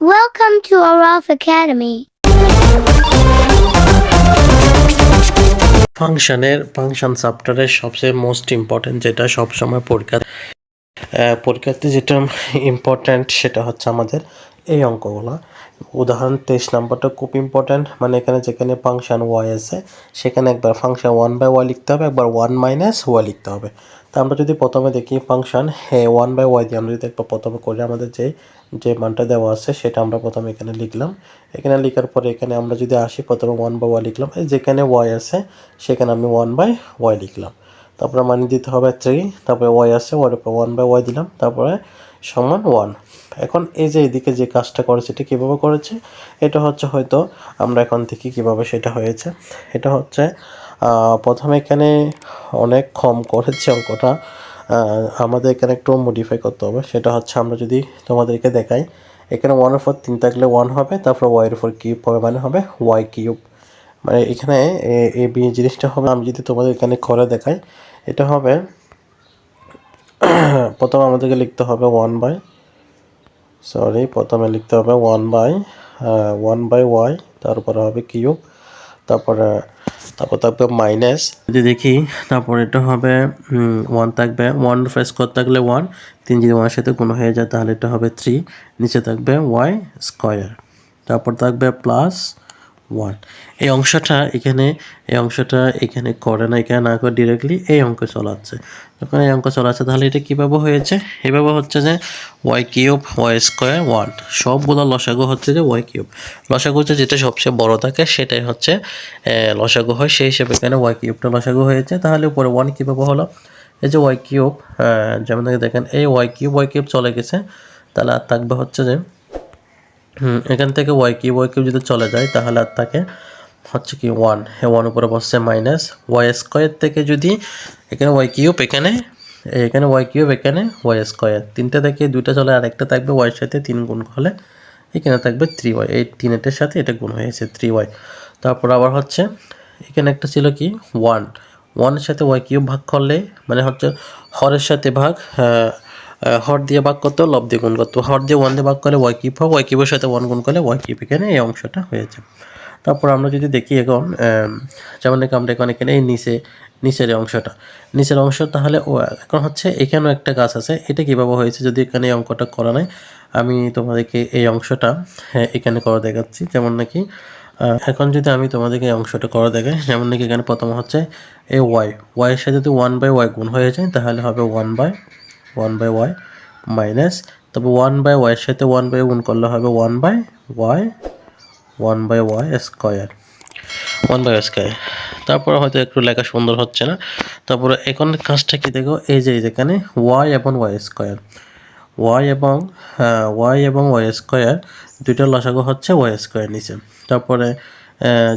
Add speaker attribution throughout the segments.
Speaker 1: Welcome to Araf Academy.
Speaker 2: Function চ্যাপ্টারের সবচেয়ে most important যেটা সবসময় পরীক্ষাতে যেটা ইম্পর্ট্যান্ট সেটা হচ্ছে আমাদের এই অঙ্কগুলো। উদাহরণ 23 নম্বরটা খুব ইম্পর্ট্যান্ট, মানে এখানে যেখানে ফাংশন ওয়াই আছে সেখানে একবার ফাংশন 1/y লিখতে হবে, একবার 1 মাইনাস ওয়াই লিখতে হবে। তা আমরা যদি প্রথমে দেখি ফাংশন 1/y দিয়ে আমরা যদি একবার প্রথমে করি, আমাদের যে মানটা দেওয়া আছে সেটা আমরা প্রথমে এখানে লিখলাম। এখানে লেখার পরে এখানে আমরা যদি আসি প্রথমে 1/y লিখলাম, যেখানে ওয়াই আছে সেখানে আমি 1/y লিখলাম। তারপরে মানে দিতে হবে 3, তারপরে ওয়াই আছে ওয়ার উপর 1/y দিলাম, তারপরে সমান 1। এখন এই যে এদিকে যে কাজটা করেছে এটা কীভাবে করেছে, এটা হচ্ছে হয়তো আমরা এখন দেখি কীভাবে সেটা হয়েছে। এটা হচ্ছে প্রথমে এখানে অনেক কম করেছে অঙ্কটা, আমাদের এখানে একটু মডিফাই করতে হবে। সেটা হচ্ছে আমরা যদি তোমাদেরকে দেখাই, এখানে 1-এর উপর 3 থাকলে 1 হবে, তারপর ওয়াইয়ের উপর কিউব হবে, মানে হবে ওয়াই কিউব। মানে এখানে এই জিনিসটা হবে, আমি যদি তোমাদের এখানে করে দেখাই, এটা হবে প্রথমে আমাদেরকে লিখতে হবে প্রথমে লিখতে হবে 1/y, তারপরে হবে কিউব, তারপরে থাকবে মাইনাস, যদি দেখি তারপর এটা হবে 1 থাকবে, 1 স্কোয়ার থাকলে 1, 3 যদি 1 সাথে গুণ হয়ে যায় তাহলে এটা হবে 3, নিচে থাকবে ওয়াই স্কোয়ার, তারপর থাকবে প্লাস 1। এই অংশটা এখানে করে না, এখানে না করে ডিরেক্টলি এই অঙ্ক চলাচ্ছে। যখন এই অঙ্ক চলাচ্ছে তাহলে এটা কীভাবে হয়েছে, এভাবে হচ্ছে যে ওয়াই কিউব ওয়াই স্কোয়ার 1, সবগুলো লসাগু হচ্ছে যে ওয়াই কিউব। লসাগু যেটা সবচেয়ে বড় থাকে সেটাই হচ্ছে লসাগু হয়, সেই হিসেবে এখানে ওয়াই কিউবটা লসাগু হয়েছে। তাহলে উপরে 1 কীভাবে হলো, এই যে ওয়াই কিউব, যেমন দেখেন এই ওয়াই কিউব চলে গেছে, তাহলে আর থাকবে হচ্ছে যে এখান থেকে ওয়াই কিউব যদি চলে যায় তাহলে আর থাকে হচ্ছে কি 1, 1 উপরে বসছে মাইনাস ওয়াই স্কোয়ার থেকে যদি এখানে ওয়াই কিউব, এখানে ওয়াই কিউব, এখানে ওয়াই স্কোয়ার, 3টা থেকে 2টা চলে, আর একটা থাকবে ওয়াইয়ের সাথে 3 গুণ করলে এখানে থাকবে 3y, এই 3-এর সাথে এটা গুণ হয়েছে 3y। তারপর আবার হচ্ছে এখানে একটা ছিল কি 1 এর সাথে ওয়াই কিউব ভাগ করলে, মানে হচ্ছে হরের সাথে ভাগ, হর দিয়ে ভাগ করতে লব দিয়ে গুণ করতে, হর দিয়ে 1 দিয়ে ভাগ করলে ওয়াই কিউব হয়, ওয়াই কিউবের সাথে 1 গুণ করলে ওয়াই কিউব, এখানে এই অংশটা হয়েছে। তারপর আমরা যদি দেখি এখন যেমন আমরা এখানে এই নিচের অংশ, তাহলে এখন হচ্ছে এখানেও একটা গাছ আছে, এটা কীভাবে হয়েছে যদি এখানে এই অঙ্কটা করা নাই, আমি তোমাদেরকে এই অংশটা এখানে করে দেখাচ্ছি। যেমন নাকি এখন যদি আমি তোমাদেরকে এই অংশটা করে দেখাই, যেমন নাকি এখানে প্রথম হচ্ছে এই ওয়াইয়ের সাথে যদি 1/y গুণ হয়ে যায় তাহলে হবে 1/y মাইনাস, তবে 1/y-এর সাথে 1/y গুণ করলে হবে 1/y স্কোয়ার, 1/y স্কোয়ার। তারপরে হয়তো একটু লেখা সুন্দর হচ্ছে না। তারপরে এখন কাজটা কি দেখো, এই যে যেখানে ওয়াই এবং ওয়াই স্কোয়ার, ওয়াই এবং ওয়াই স্কোয়ার দুইটার লসাগু হচ্ছে ওয়াই স্কোয়ার নিচে। তারপরে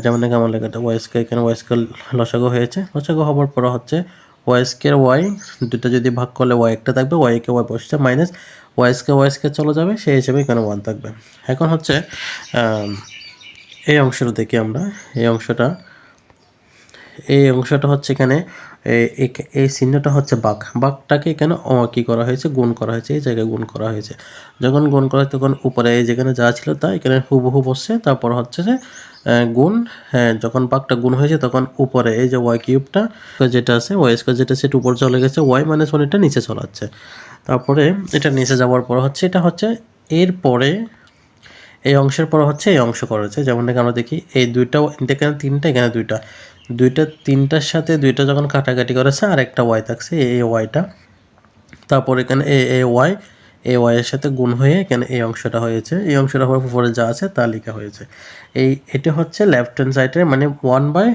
Speaker 2: যেমন নাকি আমার লেখাটা ওয়াই স্কোয়ার, এখানে ওয়াই স্কোয়ার লসাগু হয়েছে, লসাগু হওয়ার পর হচ্ছে ওয়াই স্কোয়ার ওয়াই, দুটো যদি ভাগ করলে ওয়াই একটা থাকবে, ওয়াইকে ওয়াই বসছে মাইনাস ওয়াই স্কোয়ার চলে যাবে, সেই হিসেবে এখানে 1 থাকবে। এখন হচ্ছে এই অংশটা দেখি আমরা, এই অংশটা হচ্ছে এখানে এই চিহ্নটা হচ্ছে বাঘটাকে এখানে কী করা হয়েছে, গুণ করা হয়েছে, এই জায়গায় গুণ করা হয়েছে। যখন গুণ করা হয় তখন উপরে এই যেখানে যা ছিল তা এখানে হুবহু বসছে, তারপর হচ্ছে যে গুণ, যখন বাঘটা গুণ হয়েছে তখন উপরে এই যে ওয়াই কিউবটা যেটা আছে, ওয়াই স্কোয়ার যেটা সেটা উপরে চলে গেছে, ওয়াই মাইনাস 1 এটা নিচে চলে যাচ্ছে। তারপরে এটা নিচে যাওয়ার পর হচ্ছে এটা হচ্ছে এরপরে এই অংশের পর হচ্ছে এই অংশ করেছে। যেমন নাকি আমরা দেখি এই দুইটা, এখানে 3টা, এখানে 2টা 3টার সাথে 2টা যখন কাটাকাটি করেছে আর একটা ওয়াই থাকছে, এই ওয়াইটা, তারপর এখানে এই ওয়াইয়ের সাথে গুণ হয়ে এখানে এই অংশটা হয়েছে, এই অংশটা হওয়ার পরে যা আছে তা লেখা হয়েছে। এটা হচ্ছে লেফট হ্যান্ড সাইডের, মানে 1/y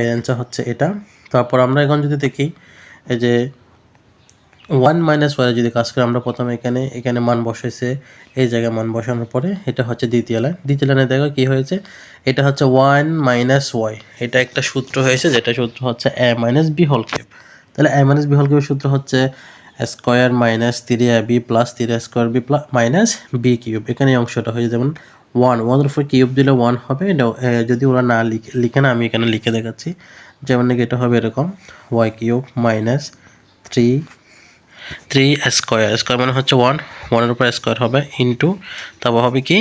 Speaker 2: অ্যান্সার হচ্ছে এটা। তারপর আমরা এখন যদি দেখি এই যে 1 মাইনাস ওয়াই যদি কাজ করে, আমরা প্রথমে এখানে মান বসাইছে, এই জায়গায় মান বসানোর পরে এটা হচ্ছে দ্বিতীয় লাইনে দেখো কি হয়েছে, এটা হচ্ছে 1 মাইনাস ওয়াই, এটা একটা সূত্র হয়েছে, যেটা সূত্র হচ্ছে a minus B whole cube. তাহলে a মাইনাস বি হোল কিউবের সূত্র হচ্ছে square minus 3ab plus 3 square B plus minus B cube. এখানে এই অংশটা হয়েছে যেমন 1 এর উপর কিউব দিলে 1 হবে, যদি ওরা না লিখে না, আমি এখানে লিখে দেখাচ্ছি। যেমন নাকি এটা হবে এরকম Y cube minus 3 3 square, square মানে হচ্ছে 1, 1-এর উপর স্কোয়ার হবে ইন্টু, তারপর হবে কি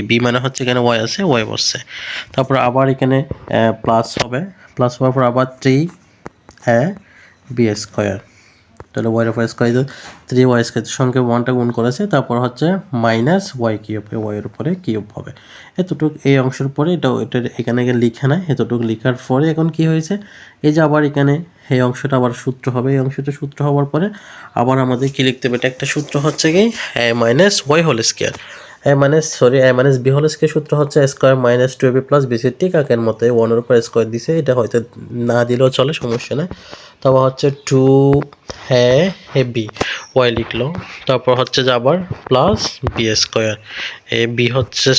Speaker 2: বি মানে হচ্ছে এখানে ওয়াই আছে, ওয়াই বসছে। তারপর আবার এখানে প্লাস হবে, প্লাস হওয়ার পর আবার 3 বি স্কোয়ার, তাহলে ওয়াই উপর স্কোয়ার 3 ওয়াই স্কোয়ার সঙ্গে 1টা গুণ করেছে, তারপর হচ্ছে মাইনাস ওয়াই কিউব, ওয়াইয়ের উপরে কিউব হবে। এতটুকু এই অংশের পরে এটা এখানে লিখে নেয়, এতটুকু লেখার পরে এখন কি হয়েছে, এই যে আবার এখানে এই অংশটা আবার সূত্র হবে, এই অংশটা সূত্র হওয়ার পরে আবার আমাদের কি লিখতে হবে, এটা একটা সূত্র হচ্ছে কি এ মাইনাস ওয়াই হোল স্কোয়ার, এ মাইনাস বি হোল স্কোয়ার সূত্র হচ্ছে স্কোয়ার মাইনাস 2ab প্লাস বিসির ঠিক আগের মতো 1-এর উপর স্কোয়ার দিছে, এটা হয়তো না দিলেও চলে, সমস্যা নেই। তারপর হচ্ছে 2 বি ওয়াই লিখলো, তারপর হচ্ছে যে আবার plus B square, A B হচ্ছে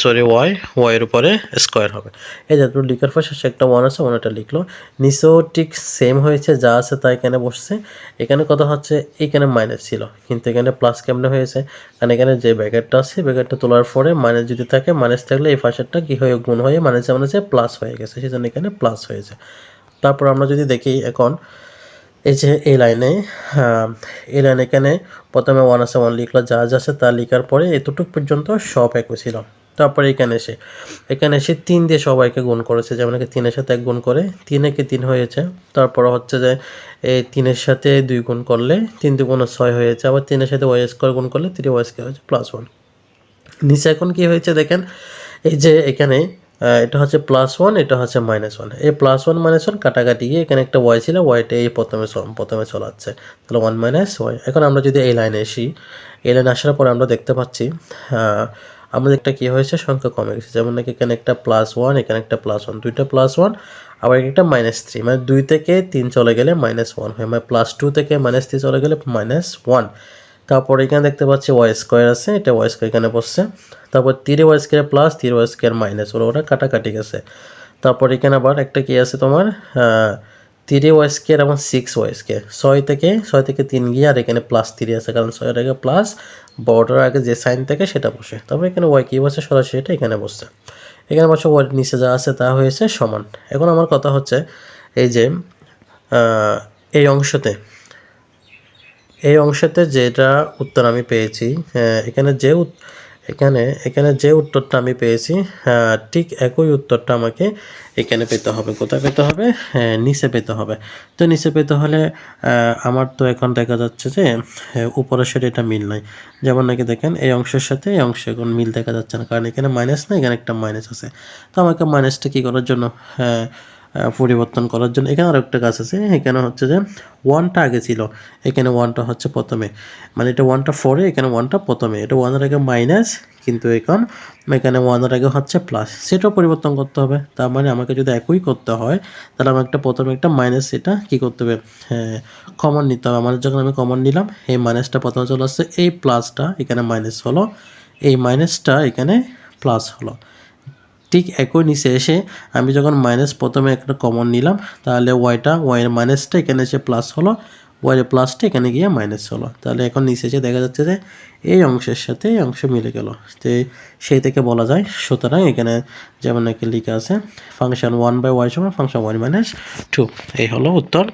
Speaker 2: ওয়াইয়ের উপরে স্কোয়ার হবে। এই যতটুকু লিখার পর শেষে একটা 1 আছে, 1টা লিখলো, নিচেও ঠিক সেম হয়েছে, যা আছে তা এখানে বসছে। এখানে কথা হচ্ছে এখানে মাইনাস ছিল কিন্তু এখানে প্লাস কেমনে হয়েছে, কারণ এখানে যে ব্র্যাকেটটা আছে ব্র্যাকেটটা তোলার পরে মাইনাস যদি থাকে, মাইনাস থাকলে এই পাশেরটা কি হয়ে গুণ হয়ে মাইনাসে প্লাস হয়ে গেছে, সেজন্য এখানে প্লাস হয়েছে। তারপর আমরা যদি দেখি এখন এই যে এই লাইনে এখানে প্রথমে 1 আছে, 1 লিখলো, যা যা আছে তা লিখার পরে এতটুকু পর্যন্ত সব একই ছিল। তারপরে এখানে এসে 3 দিয়ে সবাইকে গুণ করেছে, যেমন 3-এর সাথে 1 গুণ করে 3 একে 3 হয়েছে। তারপর হচ্ছে যে এই 3-এর সাথে 2 গুণ করলে 3 2 6 হয়েছে, আবার 3-এর সাথে ওয়াই স্কোয়ার গুণ করলে 3 ওয়াই স্কোয়ার হয়েছে +1। নিচে এখন কি হয়েছে দেখেন, এই যে এখানে এটা হচ্ছে +1, এটা হচ্ছে -1, এই +1 -1 কাটাকাটি গিয়ে এখানে একটা ওয়াই ছিল, ওয়াইটা এই প্রথমে চলাচ্ছে, তাহলে 1 - ওয়াই। এখন আমরা যদি এই লাইনে আসি, এই লাইনে আসার পরে আমরা দেখতে পাচ্ছি আমাদের একটা কী হয়েছে, সংখ্যা কমে গেছে, যেমন নাকি এখানে একটা +1, এখানে একটা +1, দুইটা +1, আবার একটা -3, মানে 2 থেকে 3 চলে গেলে -1 হয়, মানে +2 থেকে -3 চলে গেলে -1। তারপর এখানে দেখতে পাচ্ছি ওয়াই স্কোয়ার আছে, এটা ওয়াই স্কোয়ার এখানে বসছে। তারপর 3 Y square plus 3 Y square minus, ওরা কাটাকাটি গেছে। তারপর এখানে আবার একটা কি আছে তোমার 3 ওয়াই স্কোয়ার এবং 6 ওয়াই স্কোয়ার, 6 থেকে 3 গিয়ে আর এখানে +3 আছে, কারণ 6-এর আগে প্লাস, বড়টার আগে যে সাইন থাকে সেটা বসে। তারপর এখানে ওয়াই কি বসে, সরাসরি এটা এখানে বসছে। এখানে বসে ওয়াই নিচে যা আছে তা হয়েছে সমান। এখন আমার কথা হচ্ছে এই যে এই অংশতে যেটা উত্তর আমি পেয়েছি, এখানে যে উত্তরটা আমি পেয়েছি, ঠিক একই উত্তরটা আমাকে এখানে পেতে হবে। কোথায় পেতে হবে? নিচে পেতে হবে। তো নিচে পেতে হলে আমার তো এখন দেখা যাচ্ছে যে উপরের সাথে এটা মিল নাই, যেমন নাকি দেখেন এই অংশের সাথে এই অংশে এখন মিল দেখা যাচ্ছে না, কারণ এখানে মাইনাস না, এখানে একটা মাইনাস আছে। তো আমাকে মাইনাসটা কী করার জন্য, পরিবর্তন করার জন্য এখানে আরও একটা কাজ আছে, এখানে হচ্ছে যে 1টা আগে ছিল, এখানে 1টা হচ্ছে প্রথমে, মানে এটা 1টা পরে, এখানে 1টা প্রথমে, এটা 1-এর আগে মাইনাস, কিন্তু এখানে 1-এর আগে হচ্ছে প্লাস, সেটাও পরিবর্তন করতে হবে। তার মানে আমাকে যদি একই করতে হয়, তাহলে আমাকে প্রথমে একটা মাইনাস, এটা কী করতে হবে, কমন নিতে হবে। আমাদের যখন আমি কমন নিলাম, এই মাইনাসটা প্রথমে চলে আসছে, এই প্লাসটা এখানে মাইনাস হলো, এই মাইনাসটা এখানে প্লাস হলো। ঠিক একই নিচে এসে আমি যখন মাইনাস প্রথমে একটা কমন নিলাম, তাহলে ওয়াইয়ের মাইনাসটা এখানে এসে প্লাস হলো, ওয়াইয়ের প্লাসটা এখানে গিয়ে মাইনাস হলো। তাহলে এখন নিচে এসে দেখা যাচ্ছে যে এই অংশের সাথে এই অংশ মিলে গেল, তো সেই থেকে বলা যায়। সুতরাং এখানে যেমন নাকি লেখা আছে ফাংশন 1/y সমান ফাংশন 1 - 2, এই হলো উত্তর।